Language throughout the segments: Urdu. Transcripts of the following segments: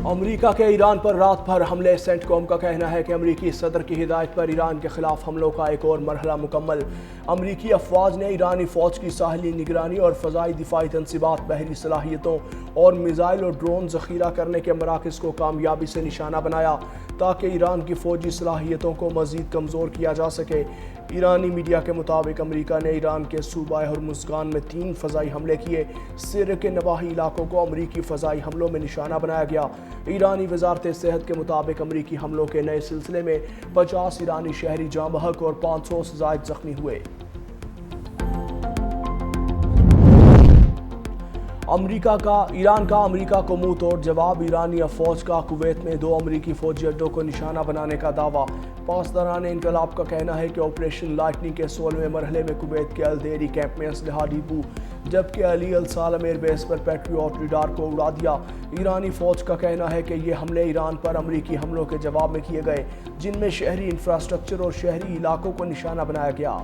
امریکہ کے ایران پر رات بھر حملے۔ سینٹ کوم کا کہنا ہے کہ امریکی صدر کی ہدایت پر ایران کے خلاف حملوں کا ایک اور مرحلہ مکمل۔ امریکی افواج نے ایرانی فوج کی ساحلی نگرانی اور فضائی دفاعی تنصیبات، بحری صلاحیتوں اور میزائل اور ڈرون ذخیرہ کرنے کے مراکز کو کامیابی سے نشانہ بنایا تاکہ ایران کی فوجی صلاحیتوں کو مزید کمزور کیا جا سکے۔ ایرانی میڈیا کے مطابق امریکہ نے ایران کے صوبہ ہرمزگان میں 3 فضائی حملے کیے۔ سر کے نواحی علاقوں کو امریکی فضائی حملوں میں نشانہ بنایا گیا۔ ایرانی وزارت صحت کے مطابق امریکی حملوں کے نئے سلسلے میں 50 ایرانی شہری جاں بحق اور 500 سے زائد زخمی ہوئے۔ ایران کا امریکہ کو منہ توڑ جواب۔ ایرانی افواج کا کویت میں 2 امریکی فوجی اڈوں کو نشانہ بنانے کا دعویٰ۔ پاسداران انقلاب کا کہنا ہے کہ آپریشن لائٹننگ کے 16ویں مرحلے میں کویت کے الدیری کیمپ میں اسلحہ ڈپو، جبکہ علی السالم ایئر بیس پر پیٹریوٹ ریڈار کو اڑا دیا۔ ایرانی فوج کا کہنا ہے کہ یہ حملے ایران پر امریکی حملوں کے جواب میں کیے گئے، جن میں شہری انفراسٹرکچر اور شہری علاقوں کو نشانہ بنایا گیا۔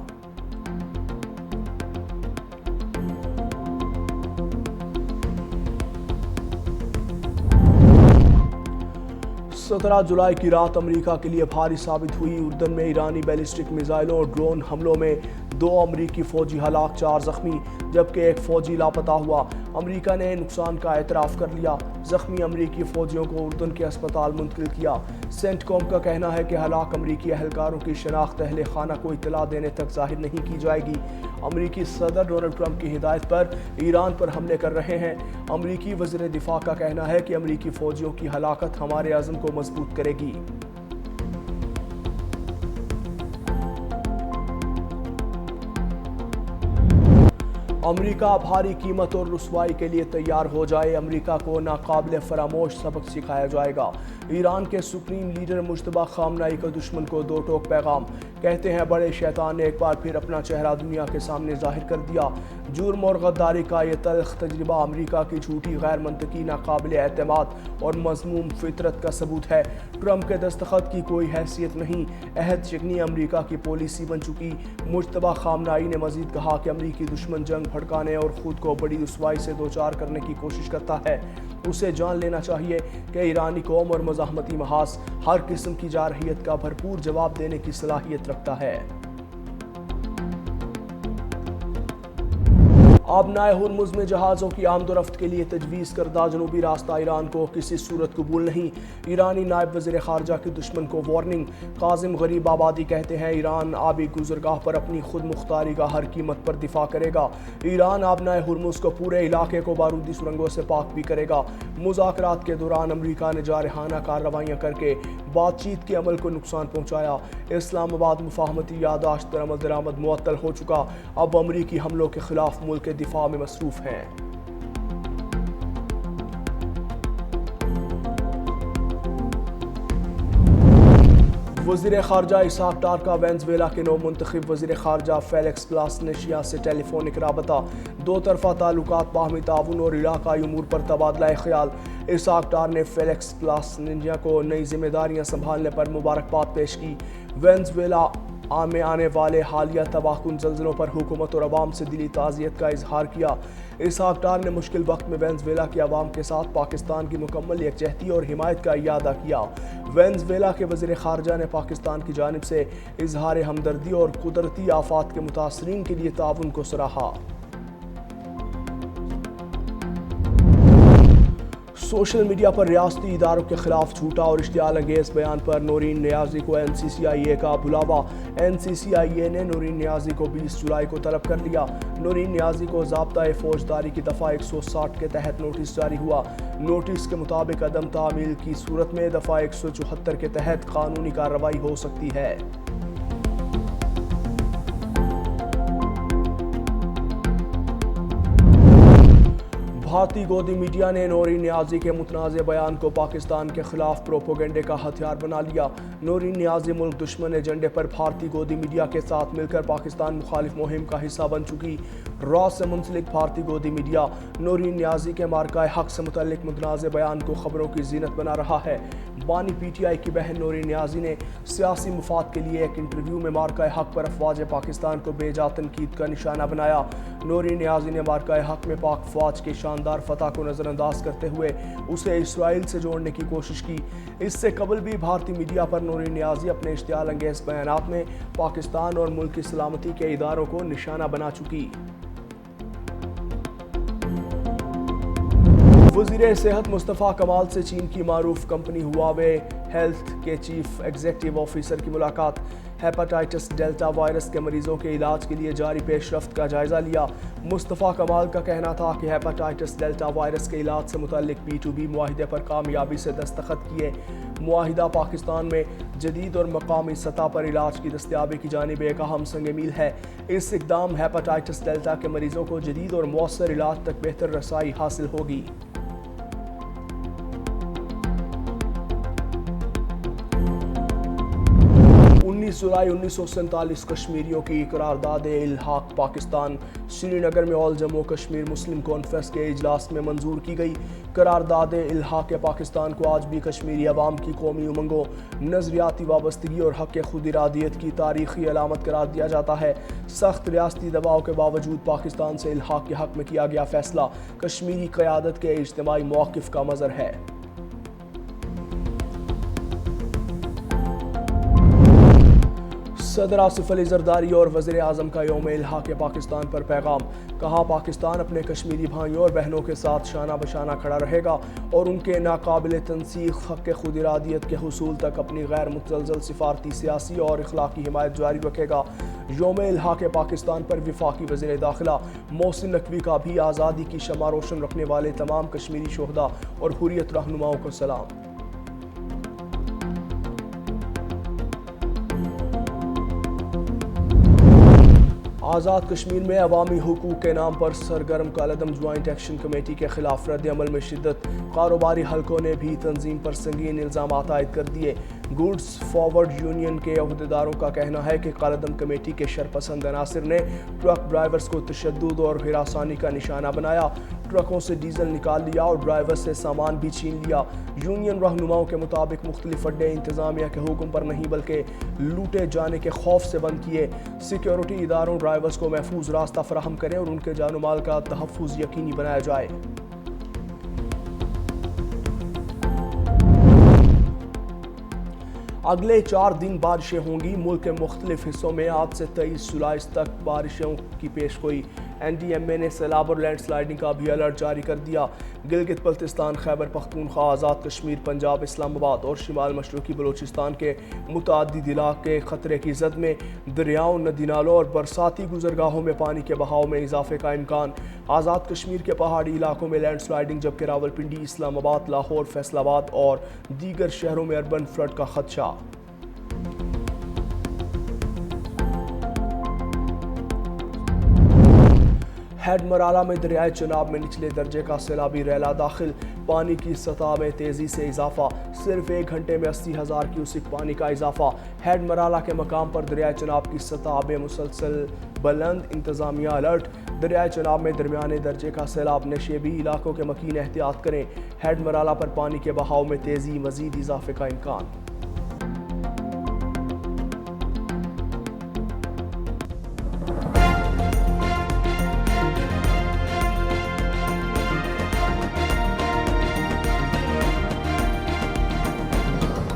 17 جولائی کی رات امریکہ کے لیے بھاری ثابت ہوئی۔ اردن میں ایرانی بیلسٹک میزائلوں اور ڈرون حملوں میں 2 امریکی فوجی ہلاک، 4 زخمی، جبکہ 1 فوجی لاپتہ ہوا۔ امریکہ نے نقصان کا اعتراف کر لیا۔ زخمی امریکی فوجیوں کو اردن کے اسپتال منتقل کیا۔ سینٹ کوم کا کہنا ہے کہ ہلاک امریکی اہلکاروں کی شناخت اہل خانہ کو اطلاع دینے تک ظاہر نہیں کی جائے گی۔ امریکی صدر ڈونلڈ ٹرمپ کی ہدایت پر ایران پر حملے کر رہے ہیں۔ امریکی وزیر دفاع کا کہنا ہے کہ امریکی فوجیوں کی ہلاکت ہمارے عزم کو مضبوط کرے گی۔ امریکہ بھاری قیمت اور رسوائی کے لیے تیار ہو جائے، امریکہ کو ناقابل فراموش سبق سکھایا جائے گا۔ ایران کے سپریم لیڈر مجتبیٰ خامنہئی کا دشمن کو 2 ٹوک پیغام۔ کہتے ہیں بڑے شیطان نے ایک بار پھر اپنا چہرہ دنیا کے سامنے ظاہر کر دیا۔ جرم اور غداری کا یہ تلخ تجربہ امریکہ کی جھوٹی، غیر منطقی، ناقابل اعتماد اور مذموم فطرت کا ثبوت ہے۔ ٹرمپ کے دستخط کی کوئی حیثیت نہیں، عہد شکنی امریکہ کی پالیسی بن چکی۔ مجتبیٰ خامنہئی نے مزید کہا کہ امریکی دشمن جنگ بھڑکانے اور خود کو بڑی رسوائی سے دوچار کرنے کی کوشش کرتا ہے۔ اسے جان لینا چاہیے کہ ایرانی قوم اور مزاحمتی محاذ ہر قسم کی جارحیت کا بھرپور جواب دینے کی صلاحیت رکھتا ہے۔ آبنائے ہرمز میں جہازوں کی آمد و رفت کے لیے تجویز کردہ جنوبی راستہ ایران کو کسی صورت قبول نہیں۔ ایرانی نائب وزیر خارجہ کی دشمن کو وارننگ۔ قاسم غریب آبادی کہتے ہیں ایران آبی گزرگاہ پر اپنی خود مختاری کا ہر قیمت پر دفاع کرے گا۔ ایران آبنائے ہرمز کو پورے علاقے کو بارودی سرنگوں سے پاک بھی کرے گا۔ مذاکرات کے دوران امریکہ نے جارحانہ کارروائیاں کر کے بات چیت کے عمل کو نقصان پہنچایا۔ اسلام آباد مفاہمتی یادداشت پر عمل درآمد معطل ہو چکا، اب امریکی حملوں کے خلاف ملک کے دفاع میں مصروف ہیں۔ وزیر خارجہ اسحاق ڈار کا وینزویلا کے نو منتخب وزیر خارجہ فیلکس پلاسنشیا سے ٹیلی فونک رابطہ۔ 2 طرفہ تعلقات، باہمی تعاون اور علاقائی امور پر تبادلہ خیال۔ اسحاق ڈار نے فیلکس پلاسنشیا کو نئی ذمہ داریاں سنبھالنے پر مبارکباد پیش کی۔ وینزویلا میں آنے والے حالیہ تباہ کن زلزلوں پر حکومت اور عوام سے دلی تعزیت کا اظہار کیا۔ اسحاق ڈار نے مشکل وقت میں وینزویلا کی عوام کے ساتھ پاکستان کی مکمل یکجہتی اور حمایت کا اعادہ کیا۔ وینزویلا کے وزیر خارجہ نے پاکستان کی جانب سے اظہار ہمدردی اور قدرتی آفات کے متاثرین کے لیے تعاون کو سراہا۔ سوشل میڈیا پر ریاستی اداروں کے خلاف جھوٹا اور اشتعال انگیز بیان پر نورین نیازی کو NCCIA کا بلاوا۔ NCCIA نے نورین نیازی کو 20 جولائی کو طلب کر لیا۔ نورین نیازی کو ضابطۂ فوجداری کی دفعہ 160 کے تحت نوٹس جاری ہوا۔ نوٹس کے مطابق عدم تعمیل کی صورت میں دفعہ 174 کے تحت قانونی کارروائی ہو سکتی ہے۔ بھارتی گودی میڈیا نے نورین نیازی کے متنازع بیان کو پاکستان کے خلاف پروپیگنڈے کا ہتھیار بنا لیا۔ نورین نیازی ملک دشمن ایجنڈے پر بھارتی گودی میڈیا کے ساتھ مل کر پاکستان مخالف مہم کا حصہ بن چکی۔ را سے منسلک بھارتی گودی میڈیا نورین نیازی کے مارکہ حق سے متعلق متنازع بیان کو خبروں کی زینت بنا رہا ہے۔ بانی پی ٹی آئی کی بہن نورین نیازی نے سیاسی مفاد کے لیے ایک انٹرویو میں مارکہ حق پر افواج پاکستان کو بے جا تنقید کا نشانہ بنایا۔ نورین نیازی نے مارکہ حق میں پاک فوج کی شاندار فتح کو نظر انداز کرتے ہوئے اسے اسرائیل سے جوڑنے کی کوشش کی۔ اس سے قبل بھی بھارتی میڈیا پر نورین نیازی اپنے اشتعال انگیز بیانات میں پاکستان اور ملک کی سلامتی کے اداروں کو نشانہ بنا چکی۔ وزیر صحت مصطفیٰ کمال سے چین کی معروف کمپنی ہواوے ہیلتھ کے چیف ایگزیکٹو آفیسر کی ملاقات۔ ہیپاٹائٹس ڈیلٹا وائرس کے مریضوں کے علاج کے لیے جاری پیش رفت کا جائزہ لیا۔ مصطفیٰ کمال کا کہنا تھا کہ ہیپاٹائٹس ڈیلٹا وائرس کے علاج سے متعلق B2B معاہدے پر کامیابی سے دستخط کیے۔ معاہدہ پاکستان میں جدید اور مقامی سطح پر علاج کی دستیابی کی جانب ایک اہم سنگ میل ہے۔ اس اقدام ہیپاٹائٹس ڈیلٹا کے مریضوں کو جدید اور مؤثر علاج تک بہتر رسائی حاصل ہوگی۔ 19 جولائی 1947 کشمیریوں کی قرارداد الحاق پاکستان سری نگر میں آل جموں کشمیر مسلم کانفرنس کے اجلاس میں منظور کی گئی۔ قرارداد الحاق پاکستان کو آج بھی کشمیری عوام کی قومی امنگوں، نظریاتی وابستگی اور حق خود ارادیت کی تاریخی علامت قرار دیا جاتا ہے۔ سخت ریاستی دباؤ کے باوجود پاکستان سے الحاق کے حق میں کیا گیا فیصلہ کشمیری قیادت کے اجتماعی موقف کا مظہر ہے۔ صدر آصف علی زرداری اور وزیر اعظم کا یوم الحاق پاکستان پر پیغام۔ کہا پاکستان اپنے کشمیری بھائیوں اور بہنوں کے ساتھ شانہ بشانہ کھڑا رہے گا اور ان کے ناقابل تنسیق حق خود ارادیت کے حصول تک اپنی غیر متزلزل سفارتی، سیاسی اور اخلاقی حمایت جاری رکھے گا۔ یوم الحاق پاکستان پر وفاقی وزیر داخلہ محسن نقوی کا بھی آزادی کی شمع روشن رکھنے والے تمام کشمیری شہداء اور حریت رہنماؤں کو سلام۔ آزاد کشمیر میں عوامی حقوق کے نام پر سرگرم کالعدم جوائنٹ ایکشن کمیٹی کے خلاف رد عمل میں شدت۔ کاروباری حلقوں نے بھی تنظیم پر سنگین الزامات عائد کر دیے۔ گوڈز فارورڈ یونین کے عہدیداروں کا کہنا ہے کہ کالعدم کمیٹی کے شرپسند عناصر نے ٹرک ڈرائیورز کو تشدد اور ہراسانی کا نشانہ بنایا، ٹرکوں سے ڈیزل نکال لیا اور ڈرائیور سے سامان بھی چھین لیا۔ یونین رہنماؤں کے مطابق مختلف اڈے انتظامیہ کے حکم پر نہیں بلکہ لوٹے جانے کے خوف سے بند کیے۔ سیکیورٹی اداروں ڈرائیورز کو محفوظ راستہ فراہم کریں اور ان کے جان و مال کا تحفظ یقینی بنایا جائے۔ اگلے 4 دن بارشیں ہوں گی۔ ملک کے مختلف حصوں میں آج سے 23 جولائی تک بارشوں کی پیش گوئی۔ NDMA نے سیلاب اور لینڈ سلائیڈنگ کا بھی الرٹ جاری کر دیا۔ گلگت بلتستان، خیبر پختونخوا، آزاد کشمیر، پنجاب، اسلام آباد اور شمال مشرقی بلوچستان کے متعدد علاقے خطرے کی زد میں۔ دریاؤں، ندی نالوں اور برساتی گزرگاہوں میں پانی کے بہاؤ میں اضافے کا امکان۔ آزاد کشمیر کے پہاڑی علاقوں میں لینڈ سلائیڈنگ، جبکہ راولپنڈی، اسلام آباد، لاہور، فیصل آباد اور دیگر شہروں میں اربن فلڈ کا خدشہ۔ ہیڈ مرالہ میں دریائے چناب میں نچلے درجے کا سیلابی ریلا داخل۔ پانی کی سطح میں تیزی سے اضافہ، صرف 1 گھنٹے میں 80,000 کیوسک پانی کا اضافہ۔ ہیڈ مرالہ کے مقام پر دریائے چناب کی سطح بے مسلسل بلند، انتظامیہ الرٹ۔ دریائے چناب میں درمیانے درجے کا سیلاب، نشیبی علاقوں کے مکین احتیاط کریں۔ ہیڈ مرالہ پر پانی کے بہاؤ میں تیزی، مزید اضافے کا امکان۔